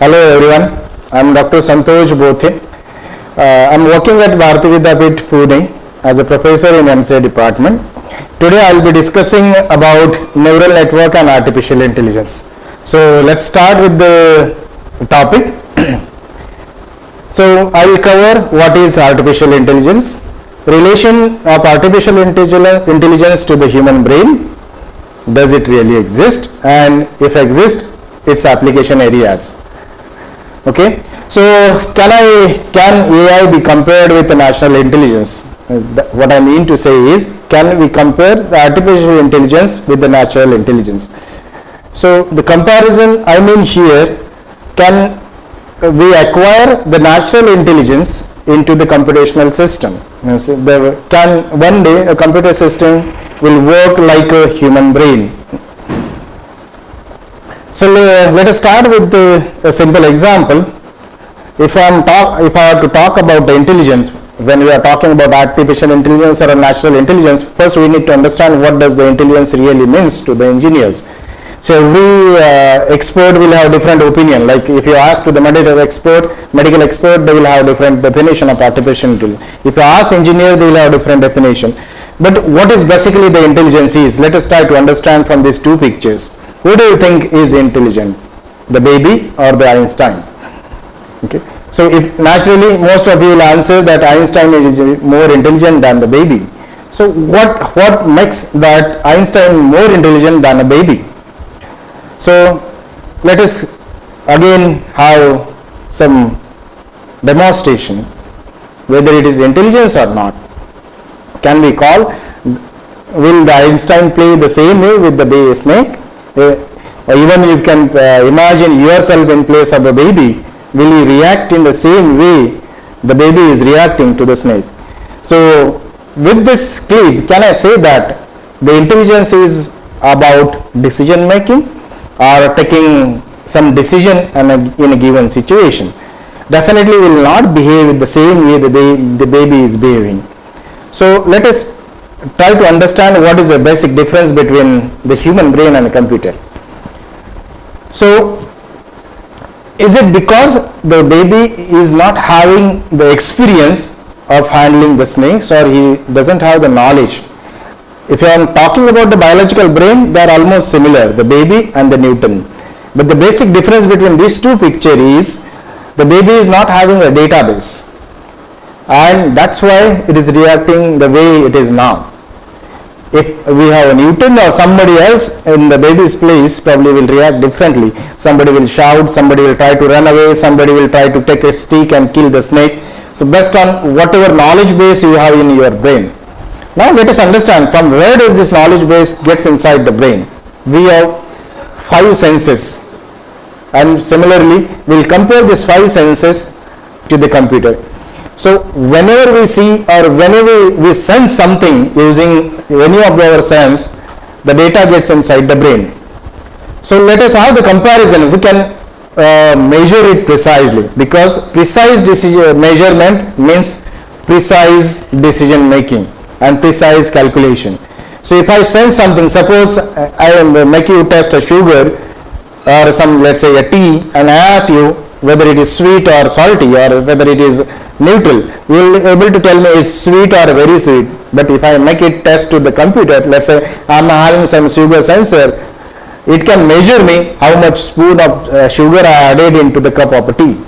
Hello everyone, I am Dr. Santosh Bothe. I am working at Bothe, Pune as a professor in MCA department. Today I will be discussing about neural network and artificial intelligence. So let's start with the topic. So I will cover what is artificial intelligence, relation of artificial intelligence to the human brain, does it really exist, and if exist, its application areas. Okay, so can AI be compared with the natural intelligence? What I mean to say is, can we compare the artificial intelligence with the natural intelligence? So the comparison I mean here, can we acquire the natural intelligence into the computational system? Can one day a computer system will work like a human brain? So let us start with a simple example. If I have to talk about the intelligence, when we are talking about artificial intelligence or natural intelligence, first we need to understand what does the intelligence really means to the engineers. So every expert will have different opinion. Like if you ask to the medical expert, they will have different definition of artificial intelligence. If you ask engineer, they will have different definition. But what is basically the intelligence is? Let us try to understand from these two pictures. Who do you think is intelligent? The baby or the Einstein? Okay. So if naturally most of you will answer that Einstein is more intelligent than the baby. So what makes that Einstein more intelligent than a baby? So let us again have some demonstration whether it is intelligence or not. Can we call, will the Einstein play the same way with the baby snake? Or even you can imagine yourself in place of a baby, will you react in the same way the baby is reacting to the snake? So with this clip, can I say that the intelligence is about decision making or taking some decision in a given situation? Definitely will not behave with the same way the baby is behaving. So let us try to understand what is the basic difference between the human brain and a computer. So is it because the baby is not having the experience of handling the snakes, or he doesn't have the knowledge? If I am talking about the biological brain, they are almost similar, the baby and the Newton. But the basic difference between these two pictures is the baby is not having a database, and that's why it is reacting the way it is now. If we have a Newton or somebody else in the baby's place, probably will react differently. Somebody will shout, somebody will try to run away, somebody will try to take a stick and kill the snake. So based on whatever knowledge base you have in your brain. Now let us understand from where does this knowledge base gets inside the brain. We have 5 senses, and similarly we will compare these 5 senses to the computer. So whenever we see or whenever we sense something using any of our sense, the data gets inside the brain. So let us have the comparison. We can measure it precisely, because precise decision measurement means precise decision making and precise calculation. So if I sense something, suppose I am making you test a sugar or some, let's say a tea, and I ask you whether it is sweet or salty or whether it is neutral, you will be able to tell me is sweet or very sweet. But if I make it test to the computer, let's say I am having some sugar sensor, it can measure me how much spoon of sugar I added into the cup of tea.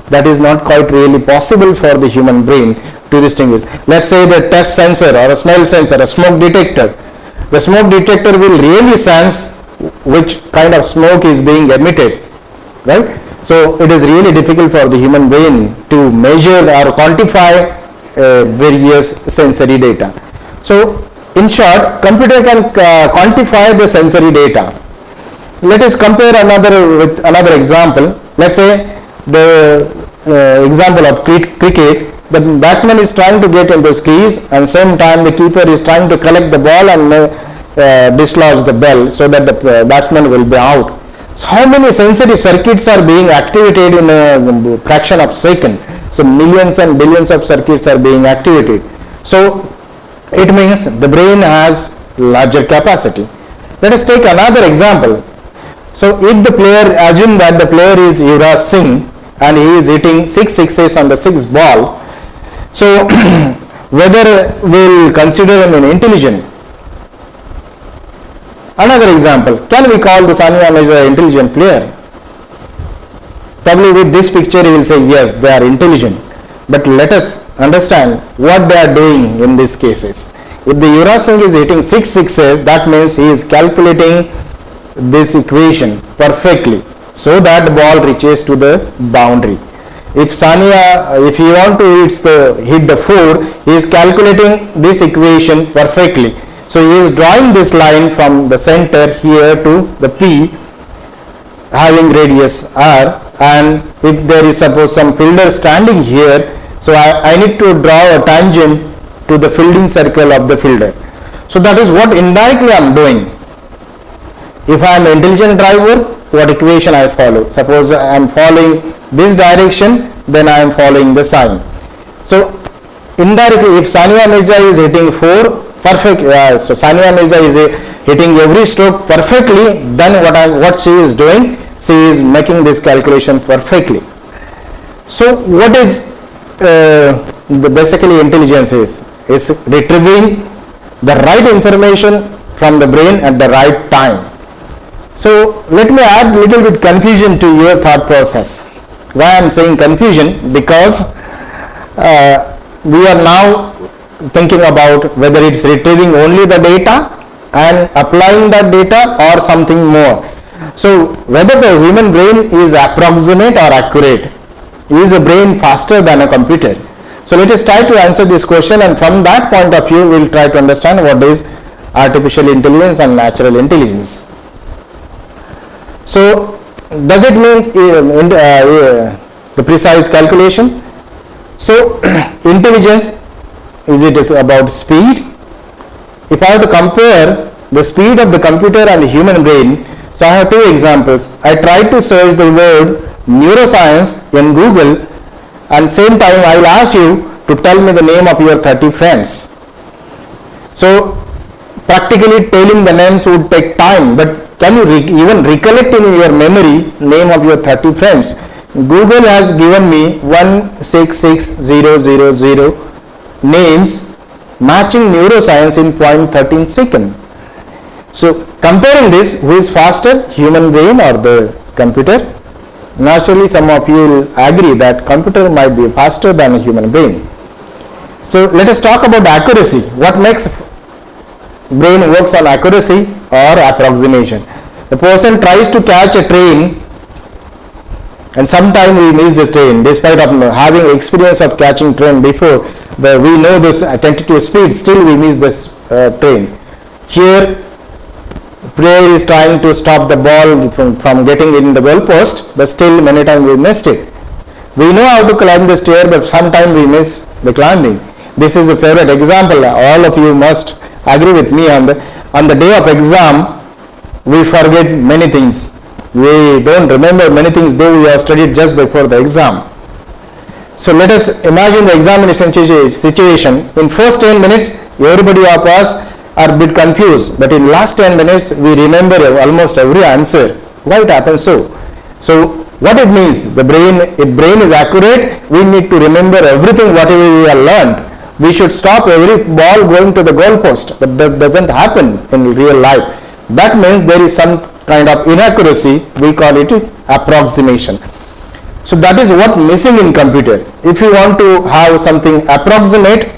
That is not quite really possible for the human brain to distinguish. Let's say the test sensor or a smell sensor, a smoke detector. The smoke detector will really sense which kind of smoke is being emitted, right? So it is really difficult for the human brain to measure or quantify various sensory data. So in short, computer can quantify the sensory data. Let us compare with another example. Let's say the example of cricket. The batsman is trying to get into the crease, and same time the keeper is trying to collect the ball and dislodge the ball so that the batsman will be out. So how many sensory circuits are being activated in a fraction of a second? So millions and billions of circuits are being activated. So it means the brain has larger capacity. Let us take another example. So if the player, assume that the player is Yuvraj Singh and he is hitting 6 sixes on the 6th ball, so whether we'll consider him an intelligent. Another example, can we call the Sania Mirza an intelligent player? Probably with this picture you will say yes, they are intelligent. But let us understand what they are doing in these cases. If the Yuvraj Singh is hitting 6 sixes, that means he is calculating this equation perfectly so that the ball reaches to the boundary. If Sania, if he want to hit the 4, he is calculating this equation perfectly. So he is drawing this line from the center here to the P having radius R, and if there is suppose some fielder standing here, so I need to draw a tangent to the fielding circle of the fielder. So that is what indirectly I am doing. If I am an intelligent driver, what equation I follow? Suppose I am following this direction, then I am following the sign. So indirectly, if Sania Mirza is hitting 4 perfect, so Sania Mirza is hitting every stroke perfectly, then what she is doing, she is making this calculation perfectly. So what is the basically intelligence is retrieving the right information from the brain at the right time. So let me add little bit confusion to your thought process. Why I am saying confusion? Because we are now thinking about whether it's retrieving only the data and applying that data or something more. So whether the human brain is approximate or accurate, is a brain faster than a computer? So let us try to answer this question, and from that point of view we will try to understand what is artificial intelligence and natural intelligence. So does it mean the precise calculation? So intelligence, is it about speed? If I have to compare the speed of the computer and the human brain, so I have two examples. I tried to search the word neuroscience in Google, and same time I will ask you to tell me the name of your 30 friends. So practically telling the names would take time, but can you even recollect in your memory name of your 30 friends? Google has given me 166000 names matching neuroscience in 0.13 second. So comparing this, who is faster, human brain or the computer? Naturally some of you will agree that computer might be faster than a human brain. So let us talk about accuracy. What makes brain works on accuracy or approximation? The person tries to catch a train and sometimes we miss this train despite of having experience of catching train before. We know this tentative speed, still we miss this train. Here player is trying to stop the ball from getting in the goal post, but still many times we missed it. We know how to climb the stair, but sometimes we miss the climbing. This is a favorite example. All of you must agree with me on the day of exam, we forget many things. We don't remember many things though we have studied just before the exam. So let us imagine the examination situation. In first 10 minutes, everybody of us are a bit confused, but in last 10 minutes we remember almost every answer. Why it happens so? So what it means, if brain is accurate, we need to remember everything whatever we have learned. We should stop every ball going to the goal post, but that doesn't happen in real life. That means there is some kind of inaccuracy, we call it is approximation. So that is what missing in computer. If you want to have something approximate,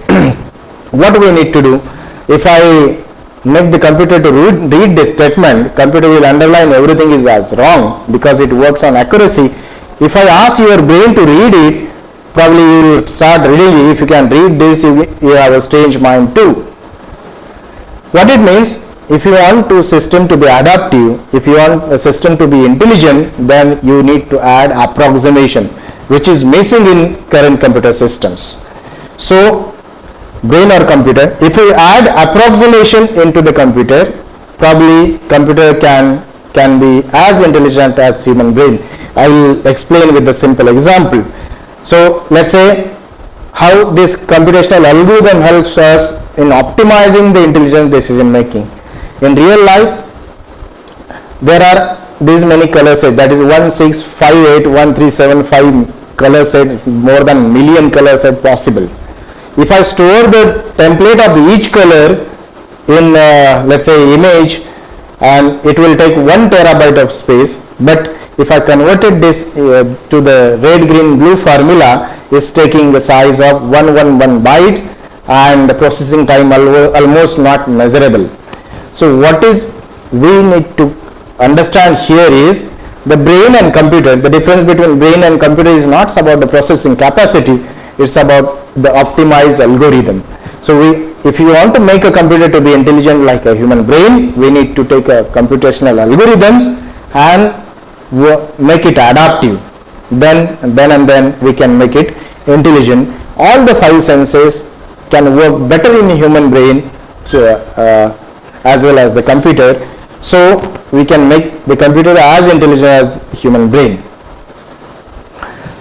what we need to do? If I make the computer to read this statement, computer will underline everything is as wrong because it works on accuracy. If I ask your brain to read it, probably you will start reading it. If you can read this, you have a strange mind too. What it means, if you want a system to be adaptive, if you want a system to be intelligent, then you need to add approximation, which is missing in current computer systems. So brain or computer, if we add approximation into the computer, probably computer can be as intelligent as human brain. I will explain with a simple example. So let's say how this computational algorithm helps us in optimizing the intelligent decision making. In real life, there are these many color set, that is 1658137 color set, more than million color set possible. If I store the template of each color in let's say image, and it will take 1 terabyte of space, but if I converted this to the red, green, blue formula, is taking the size of 111 bytes and the processing time almost not measurable. So what is we need to understand here is the brain and computer. The difference between brain and computer is not about the processing capacity, it's about the optimized algorithm. So if you want to make a computer to be intelligent like a human brain, we need to take a computational algorithms and make it adaptive. Then we can make it intelligent. All the 5 senses can work better in the human brain, so, as well as the computer. So we can make the computer as intelligent as human brain.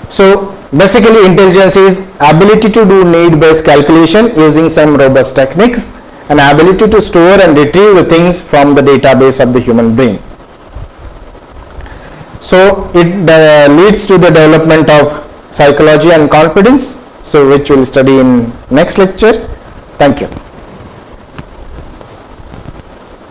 So basically, intelligence is ability to do need-based calculation using some robust techniques, and ability to store and retrieve the things from the database of the human brain. So it leads to the development of psychology and confidence, so which we'll study in next lecture. Thank you.